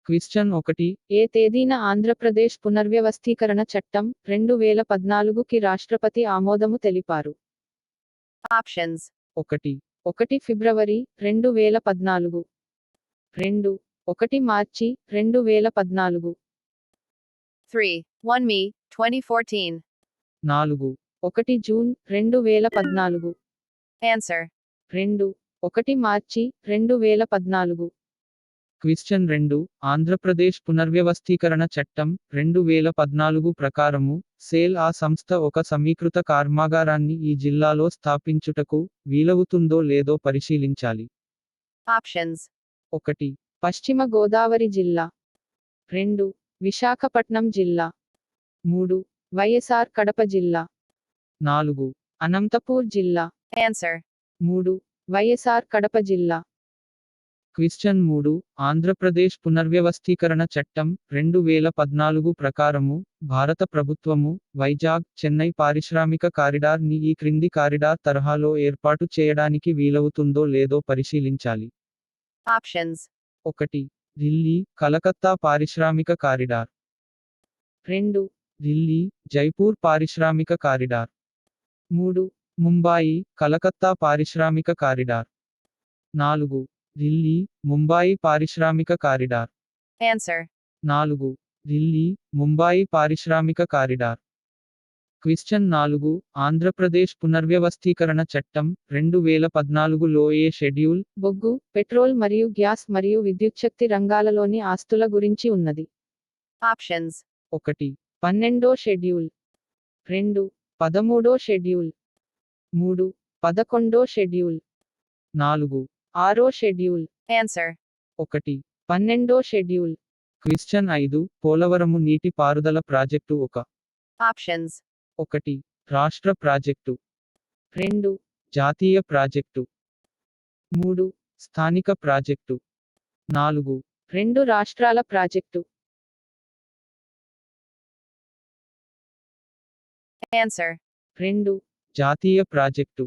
Question 1. ఏ తేదీన ఆంధ్రప్రదేశ్ పునర్వ్యవస్థీకరణ చట్టం 2014కి రాష్ట్రపతి ఆమోదము తెలిపారు? Options. 1. 1 ఫిబ్రవరి 2014, 2 1 మార్చి 2014, 3. 1 Me, 2014. 4. 1 June 2014, Answer. 2 1 మార్చి 2014. క్వశ్చన్ 2. ఆంధ్రప్రదేశ్ పునర్వ్యవస్థీకరణ చట్టం 2014 ప్రకారము సేల్ ఆ సంస్థ ఒక సమీకృత కర్మాగారాన్ని ఈ జిల్లాలో స్థాపించుటకు వీలవుతుందో లేదో పరిశీలించాలి. Options. 1. పశ్చిమ గోదావరి జిల్లా, 2 విశాఖపట్నం జిల్లా, 3 వైఎస్ఆర్ కడప జిల్లా, 4. అనంతపూర్ జిల్లా, Answer. 3 వైఎస్ఆర్ కడప జిల్లా. క్వశ్చన్ 3. ఆంధ్రప్రదేశ్ పునర్వ్యవస్థీకరణ చట్టం 2014 ప్రకారము భారత ప్రభుత్వము వైజాగ్ చెన్నై పారిశ్రామిక కారిడార్ ని ఈ క్రింది కారిడార్ తరహాలో ఏర్పాటు చేయడానికి వీలవుతుందో లేదో పరిశీలించాలి. Options. 1. ఢిల్లీ కలకత్తా పారిశ్రామిక కారిడార్, 2 ఢిల్లీ జైపూర్ పారిశ్రామిక కారిడార్, 3 ముంబాయి కలకత్తా పారిశ్రామిక కారిడార్, 4. ఢిల్లీ ముంబాయి పారిశ్రామిక కారిడార్, Answer. 4. ఢిల్లీ ముంబాయి పారిశ్రామిక కారిడార్. క్వశ్చన్ 4. ఆంధ్రప్రదేశ్ పునర్వ్యవస్థీకరణ చట్టం 2014లో ఏ షెడ్యూల్ బొగ్గు, పెట్రోల్ మరియు గ్యాస్ మరియు విద్యుచ్ఛక్తి రంగాలలోని ఆస్తుల గురించి ఉన్నది? Options. 1. 12వ షెడ్యూల్, 2 13వ షెడ్యూల్, 3 11వ షెడ్యూల్, 4. 6వ షెడ్యూల్, Answer. 1. 12వ షెడ్యూల్. క్వశ్చన్ 5. పోలవరము నీటి పారుదల ప్రాజెక్టు ఒక Options. 1. రాష్ట్ర ప్రాజెక్టు, 2 జాతీయ ప్రాజెక్టు, 3 స్థానిక ప్రాజెక్టు, 4. 2 రాష్ట్రాల ప్రాజెక్టు. Answer. 2 జాతీయ ప్రాజెక్టు.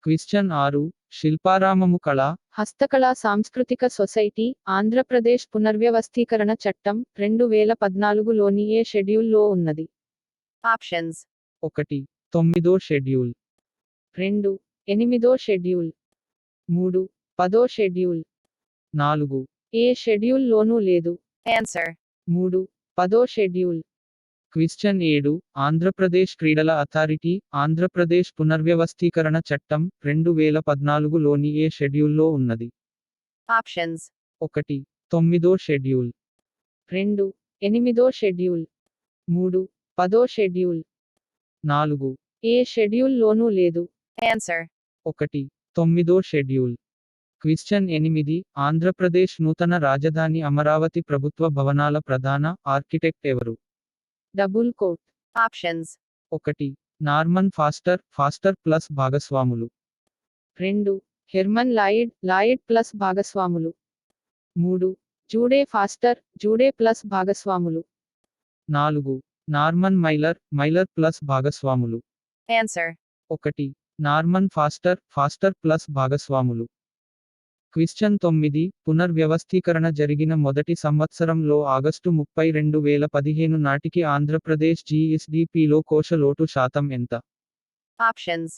క్వశ్చన్ 6. శిల్పారామము కళా హస్తకళా సాంస్కృతిక సొసైటీ ఆంధ్రప్రదేశ్ పునర్వ్యవస్థీకరణ చట్టం 2014లోని ఏ షెడ్యూల్లో ఉన్నది? Options. 1. 9వ షెడ్యూల్, 2 8వ షెడ్యూల్, 3 10వ షెడ్యూల్, 4. ఏ షెడ్యూల్లోనూ లేదు. Answer. 3 10వ షెడ్యూల్. క్వశ్చన్ 7. ఆంధ్రప్రదేశ్ క్రీడల అథారిటీ ఆంధ్రప్రదేశ్ పునర్వ్యవస్థీకరణ చట్టం 2014లోని ఏ షెడ్యూల్లో ఉన్నది? Options. 1. 9వ షెడ్యూల్, 2 8వ షెడ్యూల్, 3 10వ షెడ్యూల్, 4. ఏ షెడ్యూల్లోనూ లేదు. Answer. 1. 9వ షెడ్యూల్. క్వశ్చన్ 8. ఆంధ్రప్రదేశ్ నూతన రాజధాని అమరావతి ప్రభుత్వ భవనాల ప్రధాన ఆర్కిటెక్ట్ ఎవరు? Double quote. Options. 1. Norman Foster Foster plus భాగస్వాములు, 2 హెర్మన్ లాయిడ్ లాయిడ్ ప్లస్ భాగస్వాములు, 3 జూడే ఫాస్టర్ జూడే ప్లస్ భాగస్వాములు, 4. నార్మన్ మైలర్ మైలర్ ప్లస్ భాగస్వాములు. Answer. 1. Norman Foster Foster plus భాగస్వాములు. క్వశ్చన్ 9. పునర్వ్యవస్థీకరణ జరిగిన మొదటి సంవత్సరంలో ఆగస్టు 30, 2015 నాటికి ఆంధ్రప్రదేశ్ జీఎస్డీపీలో కోశ లోటు శాతం ఎంత? Options.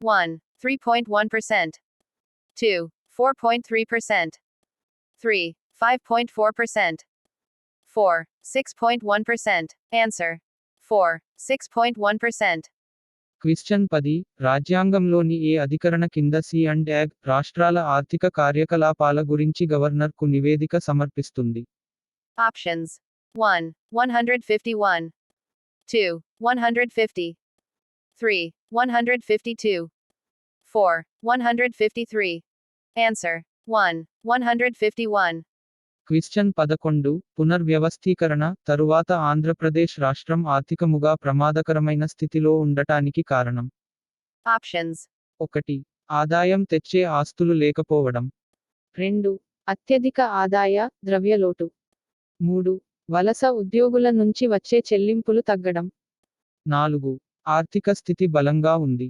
1. 3.1%. 2. 4.3%. 3. 5.4%. 4. 6.1%. Answer. 4. 6.1%. క్వశ్చన్ 10. రాజ్యాంగంలోని ఏ అధికరణ కింద సి&యాగ్ రాష్ట్రాల ఆర్థిక కార్యకలాపాల గురించి గవర్నర్కు నివేదిక సమర్పిస్తుంది? Options. 1. 151. 2. 150. 3. 152. 4. 153. Answer. 1. 151. క్వశ్చన్ 11. పునర్వ్యవస్థీకరణ తరువాత ఆంధ్రప్రదేశ్ రాష్ట్రం ఆర్థికముగా ప్రమాదకరమైన స్థితిలో ఉండటానికి కారణం? Options. 1. ఆదాయం తెచ్చే ఆస్తులు లేకపోవడం, 2 అత్యధిక ఆదాయ ద్రవ్యలోటు, 3 వలస ఉద్యోగుల నుంచి వచ్చే చెల్లింపులు తగ్గడం, 4. ఆర్థిక స్థితి బలంగా ఉంది.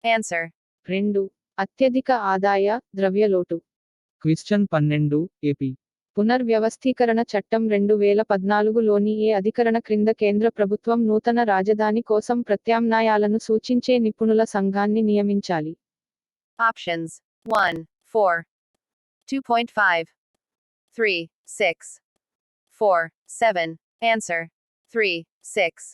Answer. 2 అత్యధిక ఆదాయ ద్రవ్యలోటు. క్వశ్చన్ 12. ఏపీ పునర్వ్యవస్థీకరణ చట్టం 2014లోని ఏ అధికరణ క్రింద కేంద్ర ప్రభుత్వం నూతన రాజధాని కోసం ప్రత్యామ్నాయాలను సూచించే నిపుణుల సంఘాన్ని నియమించాలి. Options 1, 4, 2.5, 3, 6, 4, 7. Answer 3, 6.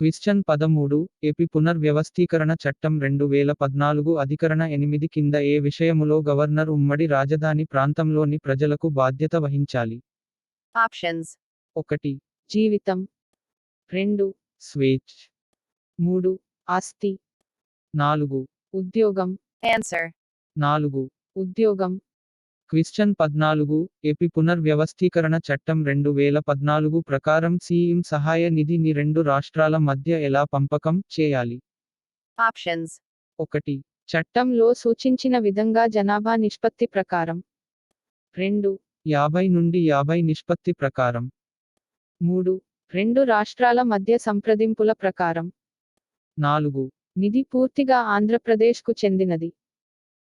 క్వశ్చన్ 13 ఏపీ పునర్వ్యవస్థీకరణ చట్టం 2014 అధికరణ 8 కింద ఏ విషయములో గవర్నర్ ఉమ్మడి రాజధాని ప్రాంతంలోని ప్రజలకు బాధ్యత వహించాలి? Options 1. జీవితం. 2. స్వేచ్ఛ. 3. ఆస్తి. 4. ఉద్యోగం. Answer 4. ఉద్యోగం. క్వశ్చన్ 14 ఏపీ పునర్వ్యవస్థీకరణ చట్టం 2014 ప్రకారం సీఎం సహాయ నిధిని రెండు రాష్ట్రాల మధ్య ఎలా పంపకం చేయాలి? Options 1. చట్టంలో సూచించిన విధంగా జనాభా నిష్పత్తి ప్రకారం. 2. 50 నుండి 50 నిష్పత్తి ప్రకారం. 3. రెండు రాష్ట్రాల మధ్య సంప్రదింపుల ప్రకారం. 4. నిధి పూర్తిగా ఆంధ్రప్రదేశ్కు చెందినది.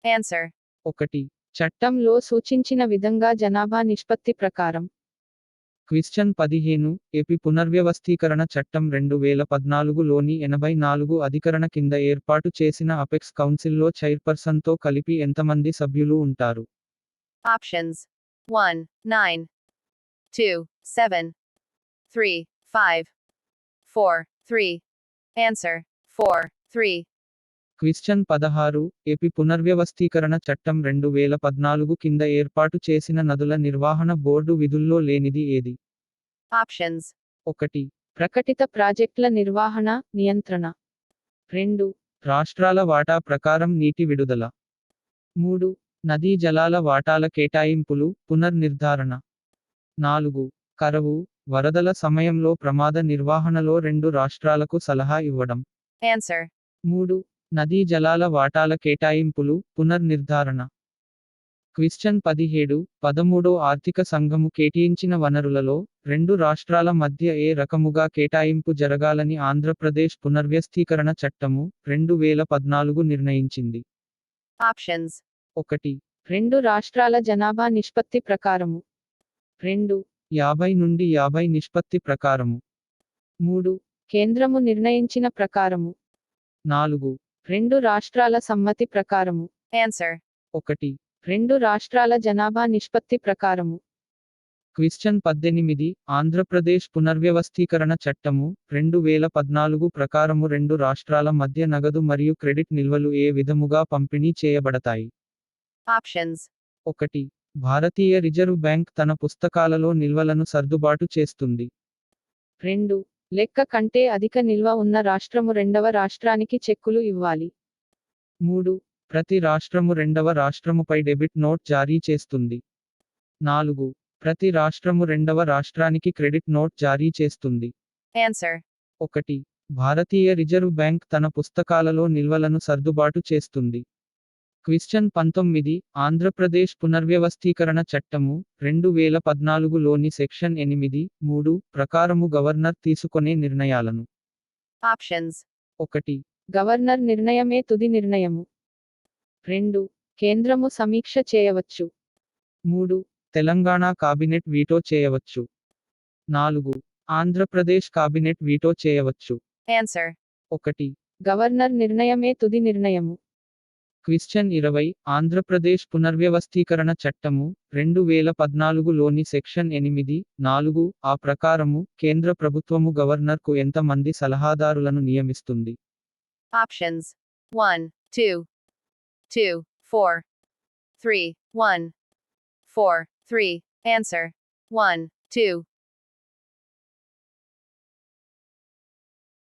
Answer 1. చట్టంలో సూచించిన విధంగా జనాభా నిష్పత్తి ప్రకారం. క్వశ్చన్ 15 ఏపీ పునర్వ్యవస్థీకరణ చట్టం 2014లోని 84 అధికరణ కింద ఏర్పాటు చేసిన అపెక్స్ కౌన్సిల్లో చైర్పర్సన్తో కలిపి ఎంతమంది సభ్యులు ఉంటారు? Options 1, 9, 2, 7, 3, 5, 4, 3. Answer 4, 3. క్వశ్చన్ 16 ఏపీ పునర్వ్యవస్థీకరణ చట్టం 2014 కింద ఏర్పాటు చేసిన నదుల నిర్వహణ బోర్డు విధుల్లో లేనిది ఏది? Options 1. ప్రకటిత ప్రాజెక్టుల నిర్వహణ, నియంత్రణ. 2. రాష్ట్రాల వాటా ప్రకారం నీటి విడుదల. 3. నదీ జలాల వాటాల కేటాయింపులు, పునర్నిర్ధారణ. 4. కరవు, వరదల సమయంలో ప్రమాద నిర్వహణలో రెండు రాష్ట్రాలకు సలహా ఇవ్వడం. Answer 3. నదీ జలాల వాటాల కేటాయింపులు, పునర్నిర్ధారణ. క్వశ్చన్ 17 13 ఆర్థిక సంఘము కేటాయించిన వనరులలో రెండు రాష్ట్రాల మధ్య ఏ రకముగా కేటాయింపు జరగాలని ఆంధ్రప్రదేశ్ పునర్వ్యవస్థీకరణ చట్టము 2014 నిర్ణయించింది? Options 1. రెండు రాష్ట్రాల జనాభా నిష్పత్తి ప్రకారము. 2. 50 నుండి 50 నిష్పత్తి ప్రకారము. 3. కేంద్రము నిర్ణయించిన ప్రకారము. 4. రెండు రాష్ట్రాల సమ్మతి ప్రకారము. Answer 1. రెండు రాష్ట్రాల జనాభా నిష్పత్తి ప్రకారము. క్వశ్చన్ 18 ఆంధ్రప్రదేశ్ పునర్వ్యవస్థీకరణ చట్టము 2014 ప్రకారము రెండు రాష్ట్రాల మధ్య నగదు మరియు క్రెడిట్ నిల్వలు ఏ విధముగా పంపిణీ చేయబడతాయి? Options 1. భారతీయ రిజర్వ్ బ్యాంక్ తన పుస్తకాలలో నిల్వలను సర్దుబాటు చేస్తుంది. 2. లెక్క కంటే అధిక నిల్వ ఉన్న రాష్ట్రము రెండవ రాష్ట్రానికి చెక్కులు ఇవ్వాలి. 3. ప్రతి రాష్ట్రము రెండవ రాష్ట్రముపై డెబిట్ నోట్ జారీ చేస్తుంది. 4. ప్రతి రాష్ట్రము రెండవ రాష్ట్రానికి క్రెడిట్ నోట్ జారీ చేస్తుంది. Answer 1. భారతీయ రిజర్వ్ బ్యాంక్ తన పుస్తకాలలో నిల్వలను సర్దుబాటు చేస్తుంది. క్వశ్చన్ 19 ఆంధ్రప్రదేశ్ పునర్వ్యవస్థీకరణ చట్టము 2014లోని సెక్షన్ 8(3) ప్రకారము గవర్నర్ తీసుకొనే నిర్ణయాలను. Options 1. గవర్నర్ నిర్ణయమే తుది నిర్ణయము. 2. కేంద్రము సమీక్ష చేయవచ్చు. 3. తెలంగాణ కాబినెట్ వీటో చేయవచ్చు. 4. ఆంధ్రప్రదేశ్ కాబినెట్ వీటో చేయవచ్చు. Answer 1. గవర్నర్ నిర్ణయమే తుది నిర్ణయము. క్వశ్చన్ 20 ఆంధ్రప్రదేశ్ పునర్వ్యవస్థీకరణ చట్టము 2014లోని సెక్షన్ 8(4) ఆ ప్రకారము కేంద్ర ప్రభుత్వము గవర్నర్కు ఎంత మంది సలహాదారులను నియమిస్తుంది? Options 1, 2, 2, 4, 3, 1, 4, 3. Answer 1, 2.